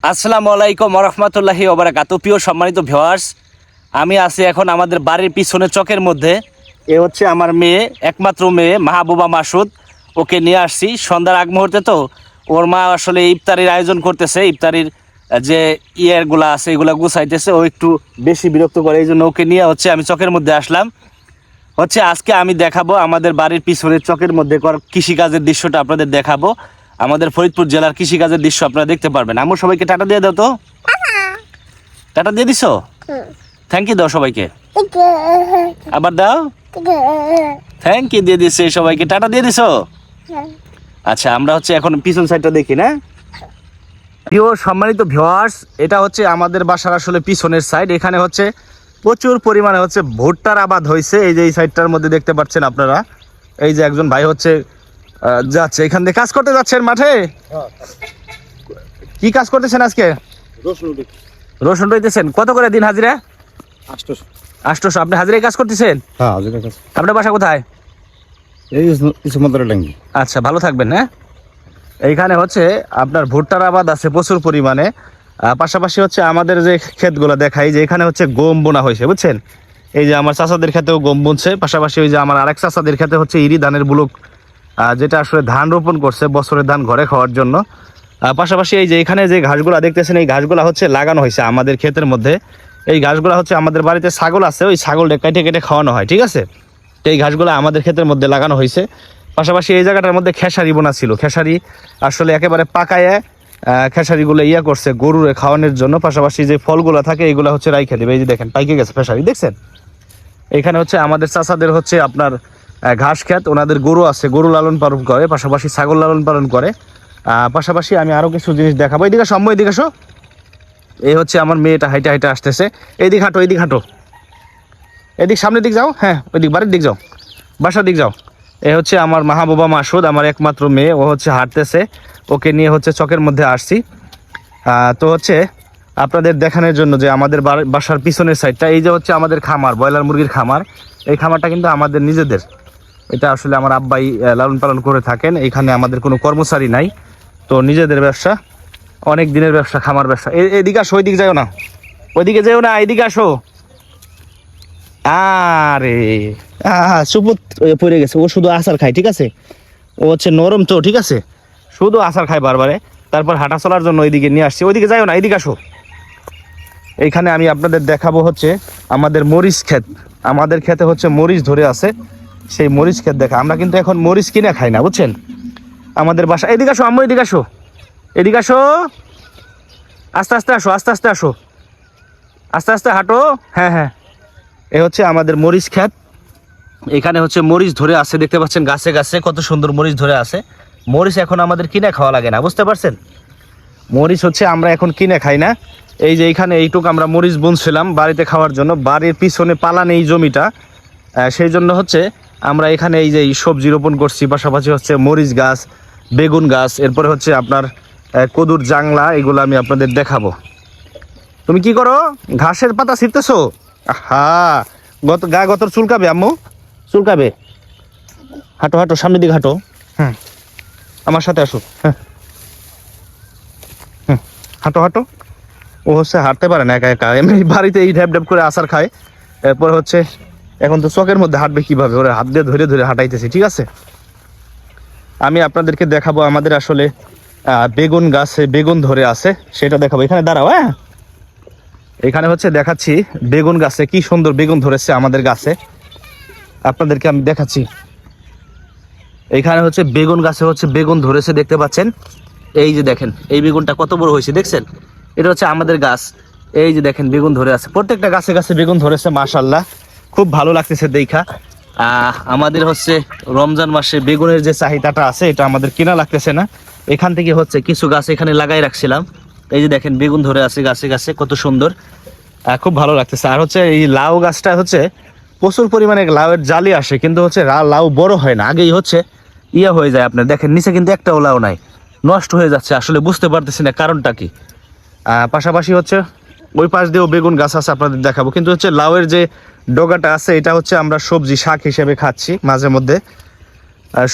আসসালামু আলাইকুম রহমতুল্লাহি ওবারাকাতু। প্রিয় সম্মানিত ভিউয়ার্স, আমি আছি এখন আমাদের বাড়ির পিছনে চকের মধ্যে। এ হচ্ছে আমার মেয়ে, একমাত্র মেয়ে মাহবুবা মাসুদ। ওকে নিয়ে আসছি সন্ধ্যার আগ মুহূর্তে। তো ওর মা আসলে ইফতারির আয়োজন করতেছে, ইফতারির যে ইয়েরগুলো আছে এগুলো গুছাইতেছে। ও একটু বেশি বিরক্ত করে, এই জন্য ওকে নিয়ে আমি চকের মধ্যে আসলাম। আজকে আমি দেখাবো আমাদের বাড়ির পিছনের চকের মধ্যে কৃষিকাজের দৃশ্যটা আপনাদের দেখাবো। আমাদের ফরিদপুর জেলার কৃষিকাজের দৃশ্য আপনারা দেখতে পারবেন। আমার সবাইকে টাটা দিয়ে দাও তো। টাটা দিয়ে দিছো? থ্যাংক ইউ দাও সবাইকে, আবার দাও। থ্যাংক ইউ দিয়ে দিছে সবাইকে, টাটা দিয়ে দিছো। আচ্ছা, আমরা এখন পিছন সাইডটা দেখি না। প্রিয় সম্মানিত ভিউয়ার্স, এটা আমাদের বাসার আসলে পিছনের সাইড। এখানে প্রচুর পরিমাণে ভুট্টার আবাদ হয়েছে। এই যে এই সাইডটার মধ্যে দেখতে পাচ্ছেন আপনারা। এই যে একজন ভাই যাচ্ছে, এখান থেকে কাজ করতে যাচ্ছেন মাঠে। কি কাজ করতেছেন আজকে? রসুন রইতেছেন। কত করে দিন হাজিরা? 800। আপনি হাজিরায় কাজ করতেছেন? হ্যাঁ, হাজিরা কাজ। আপনার বাসা কোথায়? এই ইসমাতলাঙ্গি। আচ্ছা, ভালো থাকবেন। হ্যাঁ, এইখানে আপনার ভুট্টার আবাদ আছে প্রচুর পরিমাণে। পাশাপাশি আমাদের যে ক্ষেতগুলো দেখাই, যে এখানে গম বোনা হয়েছে, বুঝছেন। এই যে আমার চাচাদের ক্ষেতেও গম বুনছে। পাশাপাশি ওই যে আমার আরেক চাচাদের ক্ষেতে ইরি ধানের বুলক, যেটা আসলে ধান রোপণ করছে বছরের ধান ঘরে খাওয়ার জন্য। পাশাপাশি এই যে এখানে যে ঘাসগুলা দেখতেছেন, এই ঘাসগুলা লাগানো হয়েছে আমাদের ক্ষেতের মধ্যে। এই ঘাসগুলা আমাদের বাড়িতে ছাগল আছে, ওই ছাগলটা কেটে কেটে খাওয়ানো হয়, ঠিক আছে। তো এই ঘাসগুলা আমাদের ক্ষেতের মধ্যে লাগানো হয়েছে। পাশাপাশি এই জায়গাটার মধ্যে খেসারি বোনা ছিল। খেসারি আসলে একেবারে পাকায় খেসারিগুলো করছে গরুরে খাওয়ানোর জন্য। পাশাপাশি যে ফলগুলো থাকে এইগুলো রাইখে দেবে। এই যে দেখেন পাইকে গেছে খেসারি, দেখছেন। এখানে আমাদের চাচাদের আপনার ঘাস খেত, ওনাদের গরু আছে, গরু লালন পালন করে, পাশাপাশি ছাগল লালন পালন করে। পাশাপাশি আমি আরও কিছু জিনিস দেখাবো। এইদিকে সম্ভব, এদিকে আসো। এই আমার মেয়েটা হাইটে হাইটে আসতেছে। এইদিক হাঁটো, এইদিক হাঁটো, এদিক সামনের দিক যাও। হ্যাঁ, ওইদিক বাড়ির দিক যাও, বাসার দিক যাও। এ আমার মাহবুবা মাসুদ, আমার একমাত্র মেয়ে। ও হাঁটতেছে, ওকে নিয়ে চকের মধ্যে আসছি। তো আপনাদের দেখানোর জন্য যে আমাদের বাসার পিছনের সাইডটা, এই যে আমাদের খামার, ব্রয়লার মুরগির খামার। এই খামারটা কিন্তু আমাদের নিজেদের। এটা আসলে আমার আব্বাই লালন পালন করে থাকেন। এখানে আমাদের কোনো কর্মচারী নাই, তো নিজেদের ব্যবসা, অনেক দিনের ব্যবসা, খামার ব্যবসা। এদিকে আসো, ওইদিকে যাও না, ওইদিকে যেও না, এইদিকে আসো। আরে সুপুত পড়ে গেছে। ও শুধু আচার খায়, ঠিক আছে। ও নরম তো, ঠিক আছে, শুধু আচার খায় বারবারে। তারপর হাঁটা চলার জন্য ওইদিকে নিয়ে আসছি। ওইদিকে যাও না, এইদিকে আসো। এইখানে আমি আপনাদের দেখাবো আমাদের মরিচ ক্ষেত। আমাদের ক্ষেতে মরিচ ধরে আছে, সেই মরিচ ক্ষেত দেখা। আমরা কিন্তু এখন মরিচ কিনে খাই না, বুঝছেন। আমাদের বাসা, এদিকে আসো আম্মু, এদিকে আসো, এদিকে আসো। আস্তে আস্তে আসো, আস্তে আস্তে আসো, আস্তে আস্তে হাঁটো। হ্যাঁ হ্যাঁ, এ আমাদের মরিচ ক্ষেত। এখানে মরিচ ধরে আছে, দেখতে পাচ্ছেন গাছে গাছে কত সুন্দর মরিচ ধরে আছে। মরিচ এখন আমাদের কিনে খাওয়া লাগে না, বুঝতে পারছেন। মরিচ আমরা এখন কিনে খাই না। এই যে এইখানে এইটুকু আমরা মরিচ বুনছিলাম বাড়িতে খাওয়ার জন্য। বাড়ির পিছনে পালান এই জমিটা, সেই জন্য আমরা এখানে এই যে সবজি রোপণ করছি। পাশাপাশি মরিচ গাছ, বেগুন গাছ, এরপরে আপনার কদুর জাংলা, এগুলো আমি আপনাদের দেখাবো। তুমি কি করো? ঘাসের পাতা ছিঁড়তেছো? হ্যাঁ, গতর চুলকাবে আম্মু, চুলকাবে। হাঁটো হাঁটো, সামনের দিকে হাঁটো। হুম, আমার সাথে আসো। হ্যাঁ, হাঁটো হাঁটো। ও হাঁটতে পারে না একা একা, এমনি বাড়িতে এই ঢ্যাপ ঢ্যাপ করে আচার খায়। এরপর এখন তো চকের মধ্যে হাঁটবে কিভাবে, ওরা হাত দিয়ে ধরে ধরে হাঁটাইতেছি, ঠিক আছে। আমি আপনাদেরকে দেখাবো আমাদের আসলে বেগুন গাছে বেগুন ধরে আছে, সেটা দেখাবো। এখানে দাঁড়াও। হ্যাঁ, এখানে দেখাচ্ছি বেগুন গাছে কি সুন্দর বেগুন ধরেছে আমাদের গাছে, আপনাদেরকে আমি দেখাচ্ছি। এইখানে বেগুন গাছে বেগুন ধরেছে, দেখতে পাচ্ছেন। এই যে দেখেন, এই বেগুনটা কত বড় হয়েছে, দেখছেন। এটা আমাদের গাছ। এই যে দেখেন বেগুন ধরে আছে, প্রত্যেকটা গাছে গাছে বেগুন ধরেছে, মাশাআল্লাহ, খুব ভালো লাগতেছে দেখা। আমাদের রমজান মাসে বেগুনের যে চাহিদাটা আছে, এটা আমাদের কিনা লাগতেছে না। এখান থেকে কিছু গাছ এখানে লাগাই রাখছিলাম। এই যে দেখেন বেগুন ধরে আছে গাছে গাছে, কত সুন্দর, খুব ভালো লাগতেছে। আর এই লাউ গাছটা প্রচুর পরিমাণে লাউয়ের জালি আসে, কিন্তু লাউ বড় হয় না, আগেই ইয়ে হয়ে যায়। আপনার দেখেন নিচে কিন্তু একটাও লাউ নাই, নষ্ট হয়ে যাচ্ছে। আসলে বুঝতে পারতেছি না কারণটা কি। পাশাপাশি ওই পাশ দিয়েও বেগুন গাছ আছে, আপনাদের দেখাবো। কিন্তু লাউয়ের যে ডগাটা আছে, এটা আমরা সবজি শাক হিসেবে খাচ্ছি, মাঝে মধ্যে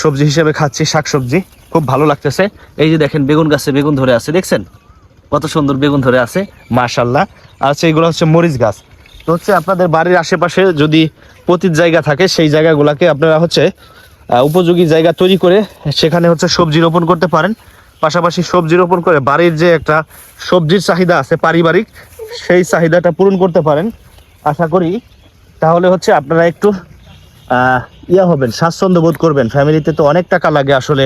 সবজি হিসেবে খাচ্ছি, শাক সবজি, খুব ভালো লাগতেছে। এই যে দেখেন বেগুন গাছে বেগুন ধরে আছে, দেখছেন। কত সুন্দর বেগুন ধরে আছে মাশাআল্লাহ। আর হচ্ছে এগুলো হচ্ছে মরিচ গাছ। তো হচ্ছে আপনাদের বাড়ির আশেপাশে যদি পতিত জায়গা থাকে সেই জায়গাগুলোকে আপনারা হচ্ছে উপযোগী জায়গা তৈরি করে সেখানে হচ্ছে সবজি রোপণ করতে পারেন। পাশাপাশি সবজি রোপণ করে বাড়ির যে একটা সবজির চাহিদা আছে পারিবারিক, সেই চাহিদাটা পূরণ করতে পারেন আশা করি। তাহলে হচ্ছে আপনারা একটু হবেন, স্বাচ্ছন্দ্য বোধ করবেন। ফ্যামিলিতে তো অনেক টাকা লাগে আসলে,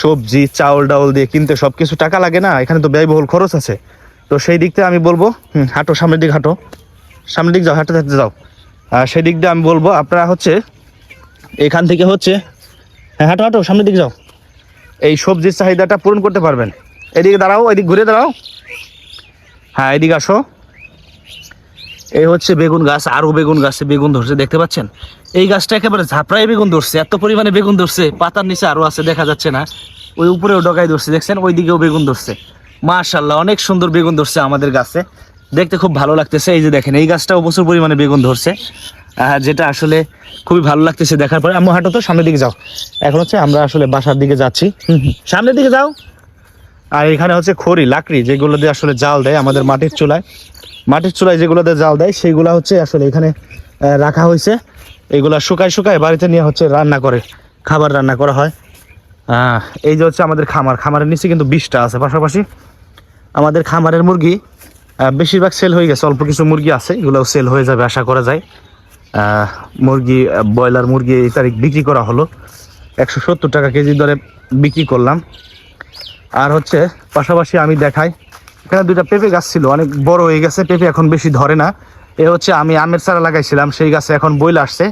সবজি চাউল ডাউল দিয়ে কিনতে সব কিছু টাকা লাগে না, এখানে তো ব্যয়বহুল খরচ আছে। তো সেই দিক থেকে আমি বলবো হাঁটো, সামনের দিক হাঁটো, সামনের দিক যাও, হাঁটতে হাঁটতে যাও। সেই দিক দিয়ে আমি বলবো আপনারা হচ্ছে এখান থেকে হচ্ছে হাঁটো হাঁটো, সামনের দিকে যাও, এই সবজির চাহিদাটা পূরণ করতে পারবেন। এদিকে দাঁড়াও, এদিকে ঘুরে দাঁড়াও, হ্যাঁ এদিকে আসো। এই হচ্ছে বেগুন গাছ, আরও বেগুন গাছে বেগুন ধরছে দেখতে পাচ্ছেন। এই গাছটা একেবারে ঝাপড়াই বেগুন ধরছে, এত পরিমাণে বেগুন ধরছে, পাতার নিচে আরও আছে দেখা যাচ্ছে না, ওই উপরেও ডগায় ধরছে দেখছেন, ওই দিকেও বেগুন ধরছে। মাশাআল্লাহ অনেক সুন্দর বেগুন ধরছে আমাদের গাছে, দেখতে খুব ভালো লাগতেছে। এই যে দেখেন এই গাছটাও প্রচুর পরিমাণে বেগুন ধরছে, যেটা আসলে খুবই ভালো লাগতেছে দেখার পরে। আম্মু হাঁটো তো, সামনের দিকে যাও। এখন হচ্ছে আমরা আসলে বাসার দিকে যাচ্ছি, সামনের দিকে যাও। আর এখানে হচ্ছে খড়ি লাকড়ি যেগুলো দিয়ে আসলে জাল দেয় আমাদের মাটির চুলায় যেগুলো দিয়ে জাল দেয় সেইগুলো হচ্ছে আসলে এখানে রাখা হয়েছে। এগুলা শুকায় শুকায় বাড়িতে নিয়ে হচ্ছে রান্না করে, খাবার রান্না করা হয়। এই যে হচ্ছে আমাদের খামারের নিচে কিন্তু 20টা আছে। পাশাপাশি আমাদের খামারের মুরগি বেশিরভাগ সেল হয়ে গেছে, অল্প কিছু মুরগি আছে, এগুলোও সেল হয়ে যাবে আশা করা যায়। মুরগি, ব্রয়লার মুরগি এই তারিখ বিক্রি করা হলো, 170 টাকা কেজি দরে বিক্রি করলাম। আর হচ্ছে পাশাপাশি আমি দেখাই, এখানে 2টা পেঁপে গাছ ছিল, অনেক বড় হয়ে গেছে, পেঁপে এখন বেশি ধরে না। এ হচ্ছে আমি আমের চারা লাগাইছিলাম, সেই গাছে এখন বইল আসছে,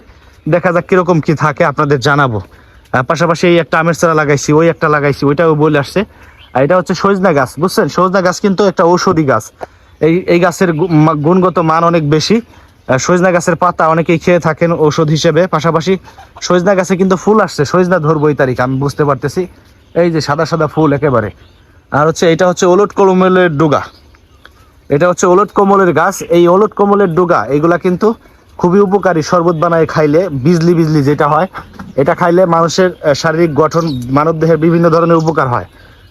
দেখা যাক কীরকম কী থাকে আপনাদের জানাবো। পাশাপাশি এই একটা আমের চারা লাগাইছি, ওই একটা লাগাইছি, ওইটাও বইল আসছে। আর এটা হচ্ছে সজনা গাছ, বুঝছেন, সজনা গাছ কিন্তু একটা ঔষধি গাছ। এই গাছের গুণগত মান অনেক বেশি। সজনা গাছের পাতা অনেকেই খেয়ে থাকেন ঔষধ হিসেবে। পাশাপাশি সজনা গাছে কিন্তু ফুল আসছে, সজনা ধরবো এই তারিখ আমি বুঝতে পারতেছি। এই যে সাদা সাদা ফুল একেবারে। আর হচ্ছে এটা হচ্ছে ওলট কমলের ডুগা, এটা হচ্ছে ওলট কমলের গাছ। এই ওলট কমলের ডুগা এগুলা কিন্তু খুবই উপকারী, শরবত বানায় খাইলে বিজলি যেটা হয়, এটা খাইলে মানুষের শারীরিক গঠন, মানবদেহের বিভিন্ন ধরনের উপকার হয়।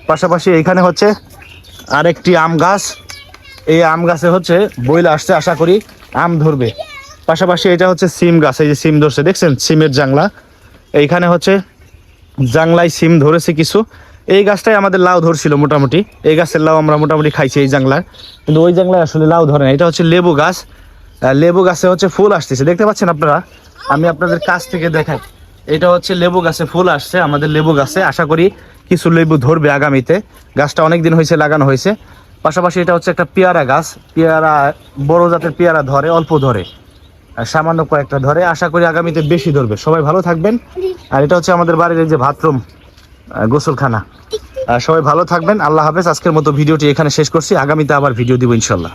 পাশাপাশি এখানে হচ্ছে আরেকটি আম গাছ, এই আম গাছে হচ্ছে বইলা আসছে, আশা করি আম ধরবে। পাশাপাশি এটা হচ্ছে সিম গাছ, এই যে সিম ধরছে দেখছেন, সিমের জাংলা, এইখানে হচ্ছে জাংলায় সিম ধরেছে কিছু। এই গাছটাই আমাদের লাউ ধরছিল মোটামুটি, এই গাছের লাউ আমরা মোটামুটি খাইছি এই জাংলায়, কিন্তু ওই জাংলায় আসলে লাউ ধরে না। এটা হচ্ছে লেবু গাছ, লেবু গাছে হচ্ছে ফুল আসতেছে দেখতে পাচ্ছেন আপনারা, আমি আপনাদের কাছ থেকে দেখাই। এটা হচ্ছে লেবু গাছে ফুল আসছে আমাদের লেবু গাছে, আশা করি কিছু লেবু ধরবে আগামীতে। গাছটা অনেক দিন হয়েছে লাগানো হয়েছে। পাশাপাশি এটা হচ্ছে একটা পেয়ারা গাছ, পেয়ারা বড় জাতের পেয়ারা ধরে, অল্প ধরে, সামান্য কয়েকটা ধরে, আশা করি আগামীতে বেশি ধরবে। সবাই ভালো থাকবেন। আর এটা হচ্ছে আমাদের বাড়ির এই যে বাথরুম, গোসলখানা। সবাই ভালো থাকবেন, আল্লাহ হাফেজ। আজকের মতো ভিডিওটি এখানে শেষ করছি, আগামীতে আবার ভিডিও দিব ইনশাল্লাহ।